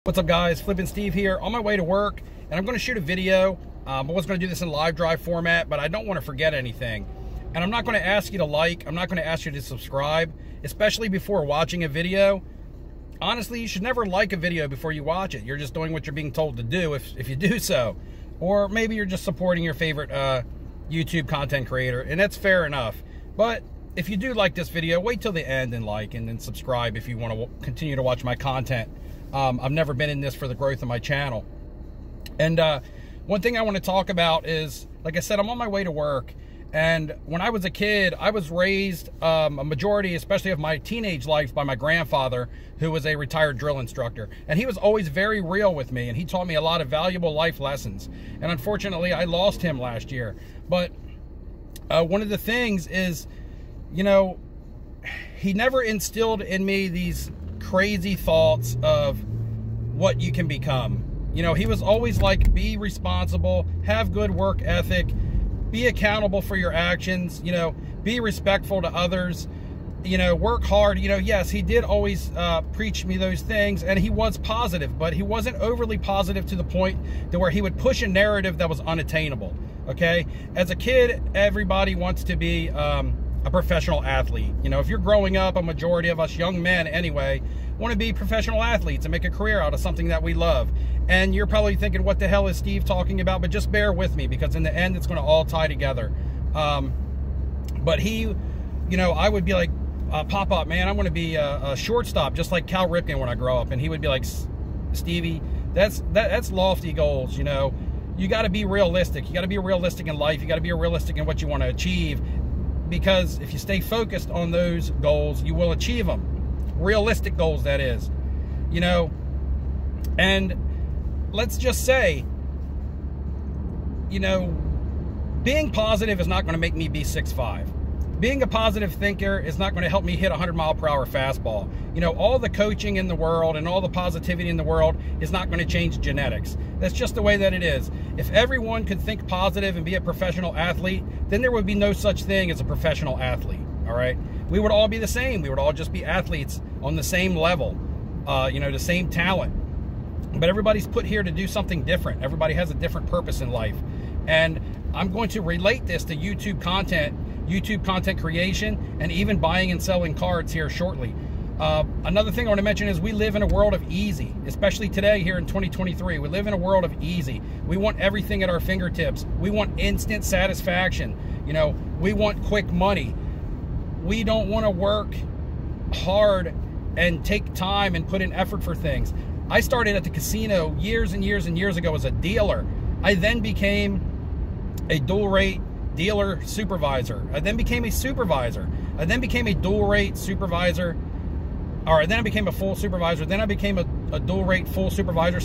What's up, guys? Flippin' Steve here, on my way to work, and I'm going to shoot a video. I was going to do this in live drive format, but I don't want to forget anything. And I'm not going to ask you to like, I'm not going to ask you to subscribe, especially before watching a video. Honestly, you should never like a video before you watch it. You're just doing what you're being told to do if you do so. Or maybe you're just supporting your favorite YouTube content creator, and that's fair enough. But if you do like this video, wait till the end and like, and then subscribe if you want to continue to watch my content. I've never been in this for the growth of my channel. And one thing I want to talk about is, like I said, I'm on my way to work. And when I was a kid, I was raised a majority, especially of my teenage life, by my grandfather, who was a retired drill instructor. And he was always very real with me, and he taught me a lot of valuable life lessons. And unfortunately, I lost him last year. But one of the things is, you know, he never instilled in me these crazy thoughts of what you can become. You know, he was always like, be responsible, have good work ethic, be accountable for your actions, you know, be respectful to others, you know, work hard. You know, yes, he did always preach me those things, and he was positive, but he wasn't overly positive to the point to where he would push a narrative that was unattainable. Okay, as a kid, everybody wants to be a professional athlete. You know, if you're growing up, a majority of us young men anyway want to be professional athletes and make a career out of something that we love. And you're probably thinking, what the hell is Steve talking about? But just bear with me, because in the end, it's going to all tie together. But he, you know, I would be like, pop up, man, I want to be a shortstop, just like Cal Ripken when I grow up. And he would be like, Stevie, that's lofty goals. You know, you got to be realistic. You got to be realistic in life. You got to be realistic in what you want to achieve. Because if you stay focused on those goals, you will achieve them. Realistic goals, that is. You know, and let's just say, you know, being positive is not going to make me be 6'5". Being a positive thinker is not going to help me hit a 100-mile-per-hour fastball. You know, all the coaching in the world and all the positivity in the world is not going to change genetics. That's just the way that it is. If everyone could think positive and be a professional athlete, then there would be no such thing as a professional athlete, all right? We would all be the same. We would all just be athletes on the same level, you know, the same talent. But everybody's put here to do something different. Everybody has a different purpose in life. And I'm going to relate this to YouTube content creation, and even buying and selling cards here shortly. Another thing I want to mention is we live in a world of easy, especially today here in 2023. We live in a world of easy. We want everything at our fingertips. We want instant satisfaction. You know, we want quick money. We don't want to work hard and take time and put in effort for things. I started at the casino years and years and years ago as a dealer. I then became a dual rate dealer supervisor. I then became a supervisor. I then became a dual rate supervisor. Or then I became a full supervisor. Then I became a dual rate full supervisor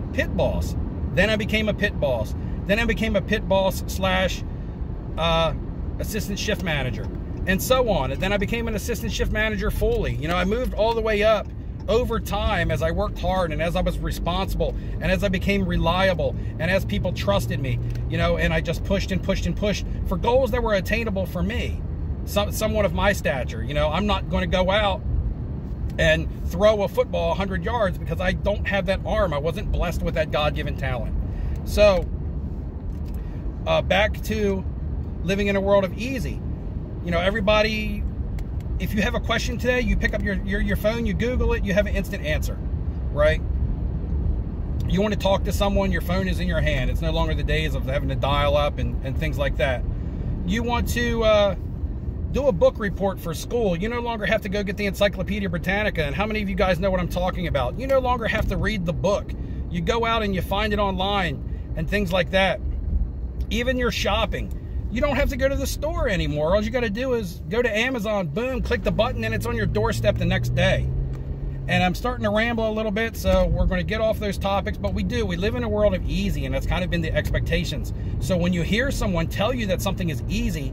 / pit boss. Then I became a pit boss. Then I became a pit boss / assistant shift manager, and so on. And then I became an assistant shift manager fully. You know, I moved all the way up over time as I worked hard, and as I was responsible, and as I became reliable, and as people trusted me, you know, and I just pushed and pushed and pushed for goals that were attainable for me, somewhat of my stature. You know, I'm not going to go out and throw a football 100 yards because I don't have that arm. I wasn't blessed with that God-given talent. So back to living in a world of easy. You know, everybody, if you have a question today, you pick up your phone, you Google it, you have an instant answer, right? You want to talk to someone, your phone is in your hand. It's no longer the days of having to dial up and things like that. You want to do a book report for school. You no longer have to go get the Encyclopedia Britannica. And how many of you guys know what I'm talking about? You no longer have to read the book. You go out and you find it online and things like that. Even your shopping. You don't have to go to the store anymore. All you got to do is go to Amazon, boom, click the button, and it's on your doorstep the next day. And I'm starting to ramble a little bit, so we're going to get off those topics, but we live in a world of easy, and that's kind of been the expectations. So when you hear someone tell you that something is easy,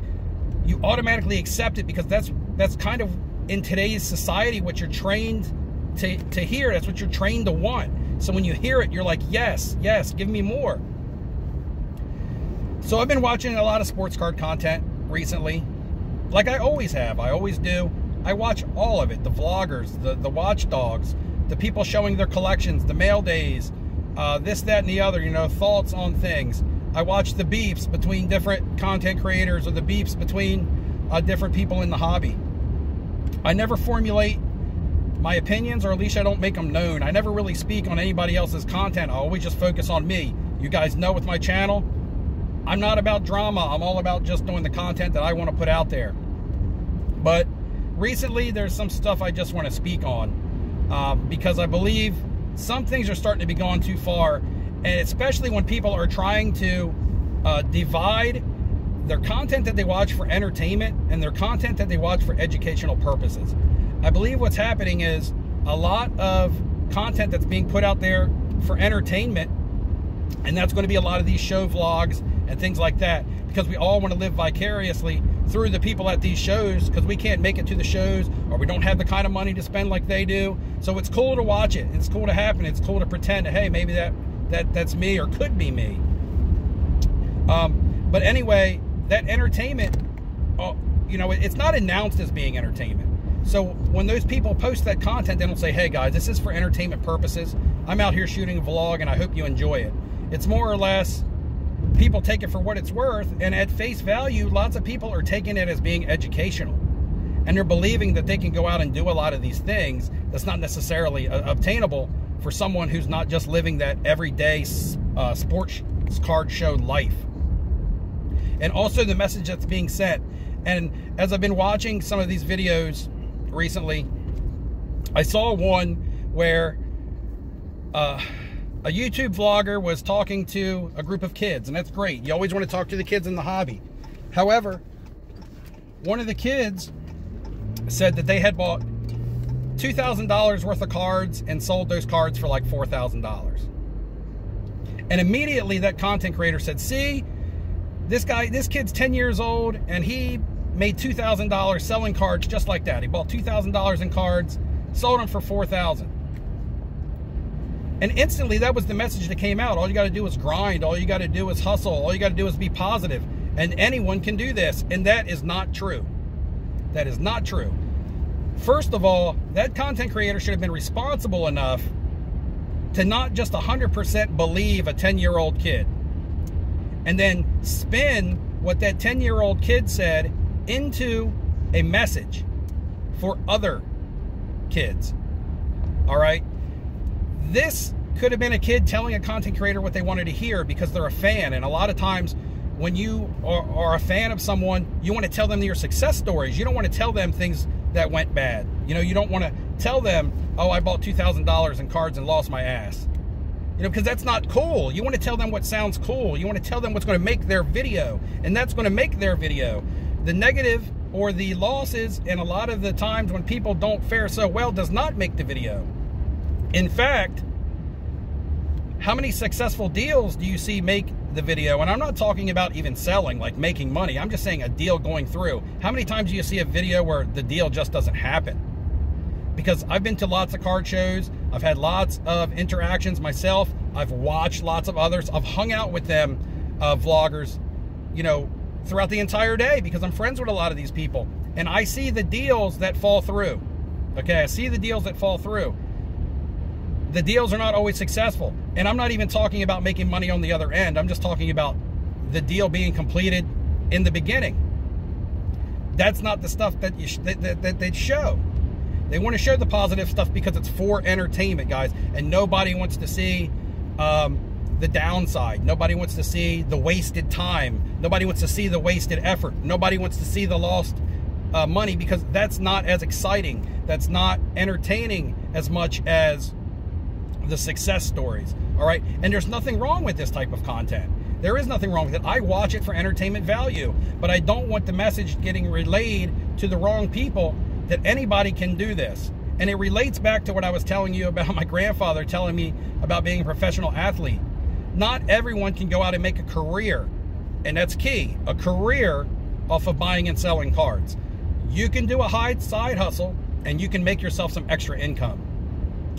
you automatically accept it, because that's kind of, in today's society, what you're trained to hear. That's what you're trained to want. So when you hear it, you're like, yes, yes, give me more. So I've been watching a lot of sports card content recently, like I always have. I always do. I watch all of it. The vloggers, the watchdogs, the people showing their collections, the mail days, this, that, and the other, you know, thoughts on things. I watch the beefs between different content creators, or the beefs between different people in the hobby. I never formulate my opinions, or at least I don't make them known. I never really speak on anybody else's content. I always just focus on me. You guys know with my channel, I'm not about drama. I'm all about just doing the content that I want to put out there. But recently, there's some stuff I just want to speak on because I believe some things are starting to be going too far, and especially when people are trying to divide their content that they watch for entertainment and their content that they watch for educational purposes. I believe what's happening is a lot of content that's being put out there for entertainment, and that's going to be a lot of these show vlogs and things like that, because we all want to live vicariously through the people at these shows, because we can't make it to the shows, or we don't have the kind of money to spend like they do. So it's cool to watch it. It's cool to happen. It's cool to pretend, hey, maybe that's me, or could be me. But anyway, that entertainment, you know, it's not announced as being entertainment. So when those people post that content, they don't say, hey guys, this is for entertainment purposes. I'm out here shooting a vlog and I hope you enjoy it. It's more or less, people take it for what it's worth, and at face value, lots of people are taking it as being educational. And they're believing that they can go out and do a lot of these things that's not necessarily obtainable for someone who's not just living that everyday sports card show life. And also the message that's being sent. And as I've been watching some of these videos recently, I saw one where a YouTube vlogger was talking to a group of kids, and that's great. You always want to talk to the kids in the hobby. However, one of the kids said that they had bought $2,000 worth of cards and sold those cards for like $4,000. And immediately that content creator said, see, this kid's 10 years old and he made $2,000 selling cards just like that. He bought $2,000 in cards, sold them for $4,000. And instantly that was the message that came out. All you got to do is grind. All you got to do is hustle. All you got to do is be positive. And anyone can do this. And that is not true. That is not true. First of all, that content creator should have been responsible enough to not just 100% believe a 10-year-old kid and then spin what that 10-year-old kid said into a message for other kids. All right? This could have been a kid telling a content creator what they wanted to hear because they're a fan. And a lot of times when you are a fan of someone, you want to tell them your success stories. You don't want to tell them things that went bad. You know, you don't want to tell them, oh, I bought $2,000 in cards and lost my ass. You know, because that's not cool. You want to tell them what sounds cool. You want to tell them what's going to make their video, and that's going to make their video. The negative or the losses, and a lot of the times when people don't fare so well, does not make the video. In fact, how many successful deals do you see make the video? And I'm not talking about even selling, like making money. I'm just saying a deal going through. How many times do you see a video where the deal just doesn't happen? Because I've been to lots of card shows. I've had lots of interactions myself. I've watched lots of others. I've hung out with them, vloggers, you know, throughout the entire day because I'm friends with a lot of these people. And I see the deals that fall through. Okay, I see the deals that fall through. The deals are not always successful. And I'm not even talking about making money on the other end. I'm just talking about the deal being completed in the beginning. That's not the stuff that that they show. They want to show the positive stuff because it's for entertainment, guys. And nobody wants to see the downside. Nobody wants to see the wasted time. Nobody wants to see the wasted effort. Nobody wants to see the lost money, because that's not as exciting. That's not entertaining as much as the success stories. All right, and there's nothing wrong with this type of content. There is nothing wrong with it. I watch it for entertainment value, but I don't want the message getting relayed to the wrong people that anybody can do this. And it relates back to what I was telling you about my grandfather telling me about being a professional athlete. Not everyone can go out and make a career, and that's key, a career off of buying and selling cards. You can do a side hustle and you can make yourself some extra income.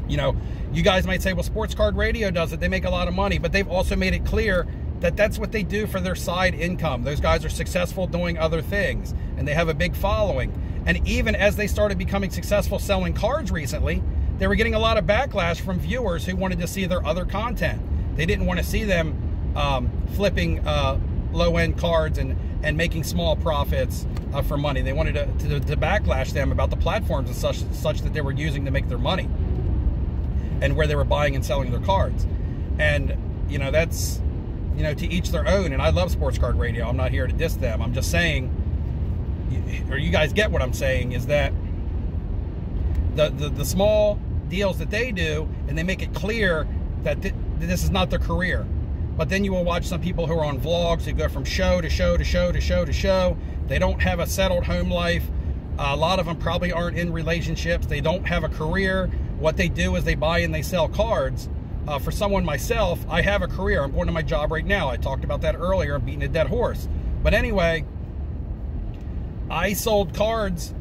You know, you guys might say, well, Sports Card Radio does it. They make a lot of money, but they've also made it clear that that's what they do for their side income. Those guys are successful doing other things, and they have a big following. And even as they started becoming successful selling cards recently, they were getting a lot of backlash from viewers who wanted to see their other content. They didn't want to see them flipping low-end cards and making small profits for money. They wanted to backlash them about the platforms and such that they were using to make their money and where they were buying and selling their cards. And, you know, that's, you know, to each their own. And I love sports card radio. I'm not here to diss them. I'm just saying, or you guys get what I'm saying, is that the small deals that they do, and they make it clear that this is not their career. But then you will watch some people who are on vlogs who go from show to show to show to show to show. They don't have a settled home life. A lot of them probably aren't in relationships. They don't have a career. What they do is they buy and they sell cards. For someone myself, I have a career. I'm going to my job right now. I talked about that earlier. I'm beating a dead horse. But anyway, I sold cards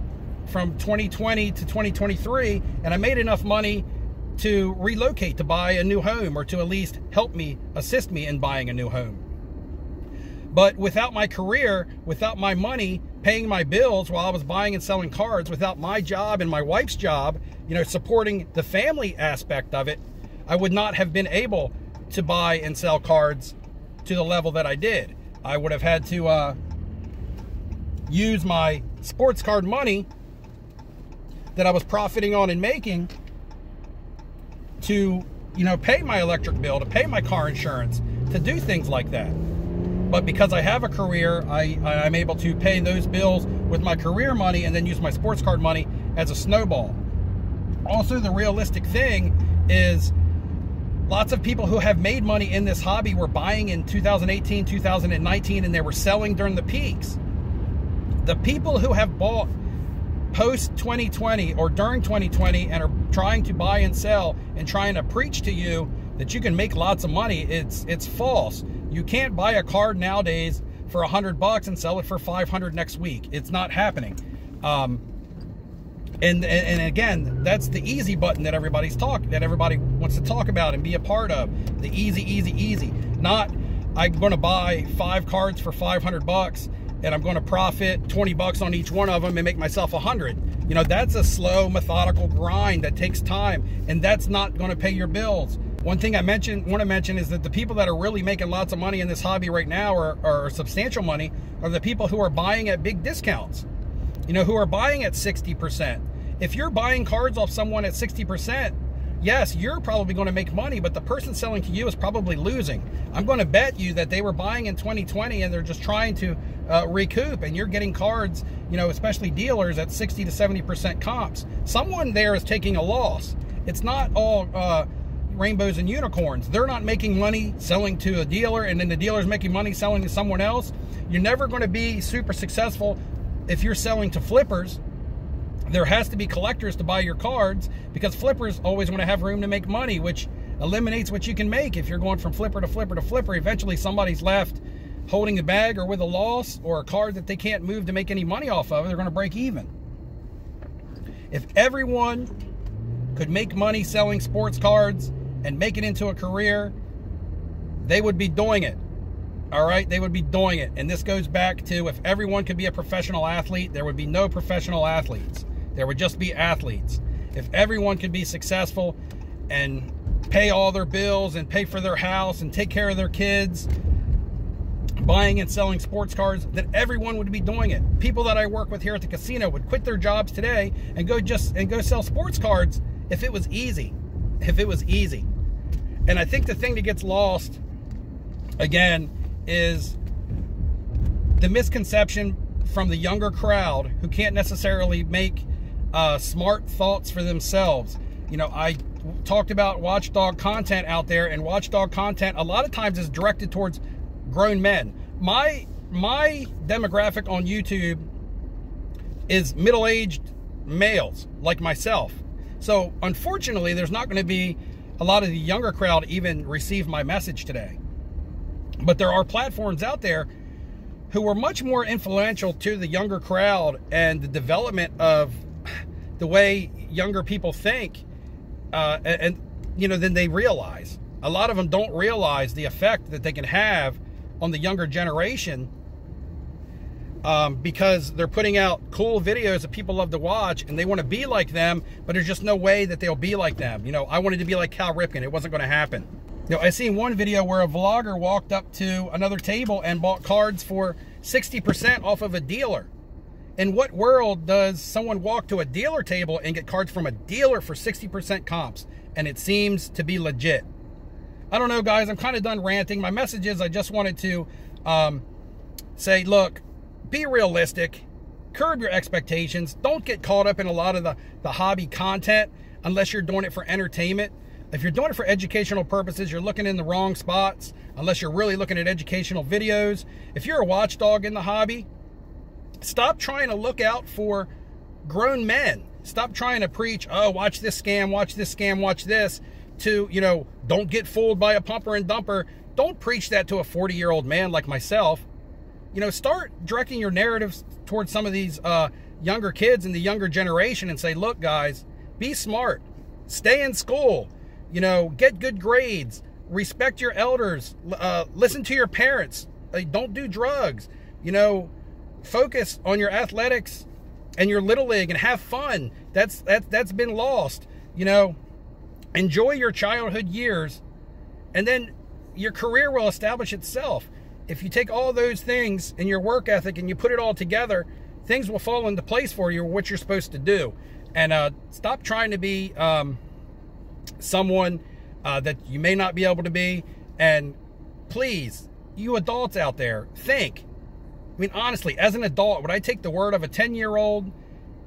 from 2020 to 2023, and I made enough money to relocate, to buy a new home, or to at least help me, assist me in buying a new home. But without my career, without my money, paying my bills while I was buying and selling cards, without my job and my wife's job, you know, supporting the family aspect of it, I would not have been able to buy and sell cards to the level that I did. I would have had to use my sports card money that I was profiting on and making to, you know, pay my electric bill, to pay my car insurance, to do things like that. But because I have a career, I'm able to pay those bills with my career money and then use my sports card money as a snowball. Also, the realistic thing is lots of people who have made money in this hobby were buying in 2018, 2019, and they were selling during the peaks. The people who have bought post 2020 or during 2020 and are trying to buy and sell and trying to preach to you that you can make lots of money, it's false. You can't buy a card nowadays for $100 and sell it for $500 next week. It's not happening. And again, that's the easy button that everybody wants to talk about and be a part of. The easy. Not, I'm going to buy 5 cards for $500 and I'm going to profit $20 on each one of them and make myself $100. You know, that's a slow, methodical grind that takes time, and that's not going to pay your bills. One thing I want to mention is that the people that are really making lots of money in this hobby right now, or substantial money, are the people who are buying at big discounts. You know, who are buying at 60%. If you're buying cards off someone at 60%, yes, you're probably going to make money, but the person selling to you is probably losing. I'm going to bet you that they were buying in 2020 and they're just trying to recoup, and you're getting cards, you know, especially dealers, at 60 to 70% comps. Someone there is taking a loss. It's not all rainbows and unicorns. They're not making money selling to a dealer and then the dealer's making money selling to someone else. You're never going to be super successful if you're selling to flippers. There has to be collectors to buy your cards, because flippers always want to have room to make money, which eliminates what you can make. If you're going from flipper to flipper to flipper, eventually somebody's left holding the bag or with a loss or a card that they can't move to make any money off of. They're going to break even. If everyone could make money selling sports cards and make it into a career, they would be doing it. All right, they would be doing it. And this goes back to, if everyone could be a professional athlete, there would be no professional athletes. There would just be athletes. If everyone could be successful and pay all their bills and pay for their house and take care of their kids, buying and selling sports cards, then everyone would be doing it. People that I work with here at the casino would quit their jobs today and go sell sports cards if it was easy. If it was easy. And I think the thing that gets lost, again, is the misconception from the younger crowd who can't necessarily make smart thoughts for themselves. You know, I talked about watchdog content out there, and watchdog content a lot of times is directed towards grown men. My demographic on YouTube is middle-aged males like myself. So unfortunately, there's not going to be a lot of the younger crowd even receive my message today. But there are platforms out there who are much more influential to the younger crowd and the development of the way younger people think, and you know, than they realize. A lot of them don't realize the effect that they can have on the younger generation because they're putting out cool videos that people love to watch and they want to be like them, but there's just no way that they'll be like them. You know, I wanted to be like Cal Ripken. It wasn't going to happen. You know, I seen one video where a vlogger walked up to another table and bought cards for 60% off of a dealer. In what world does someone walk to a dealer table and get cards from a dealer for 60% comps? And it seems to be legit. I don't know, guys. I'm kind of done ranting. My message is I just wanted to say, look, be realistic. Curb your expectations. Don't get caught up in a lot of the hobby content unless you're doing it for entertainment. If you're doing it for educational purposes, you're looking in the wrong spots, unless you're really looking at educational videos. If you're a watchdog in the hobby, stop trying to look out for grown men. Stop trying to preach, oh, watch this scam, watch this scam, watch this, to, you know, don't get fooled by a pumper and dumper. Don't preach that to a 40-year-old man like myself. You know, start directing your narratives towards some of these younger kids in the younger generation and say, look, guys, be smart. Stay in school. You know, get good grades, respect your elders, listen to your parents, don't do drugs, you know, focus on your athletics and your little league and have fun. That's been lost. You know, enjoy your childhood years and then your career will establish itself. If you take all those things in your work ethic and you put it all together, things will fall into place for you, what you're supposed to do. And stop trying to be someone that you may not be able to be. And please, you adults out there, think. I mean, honestly, as an adult, would I take the word of a 10-year-old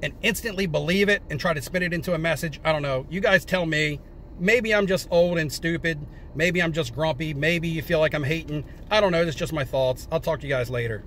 and instantly believe it and try to spin it into a message? I don't know. You guys tell me. Maybe I'm just old and stupid. Maybe I'm just grumpy. Maybe you feel like I'm hating. I don't know. That's just my thoughts. I'll talk to you guys later.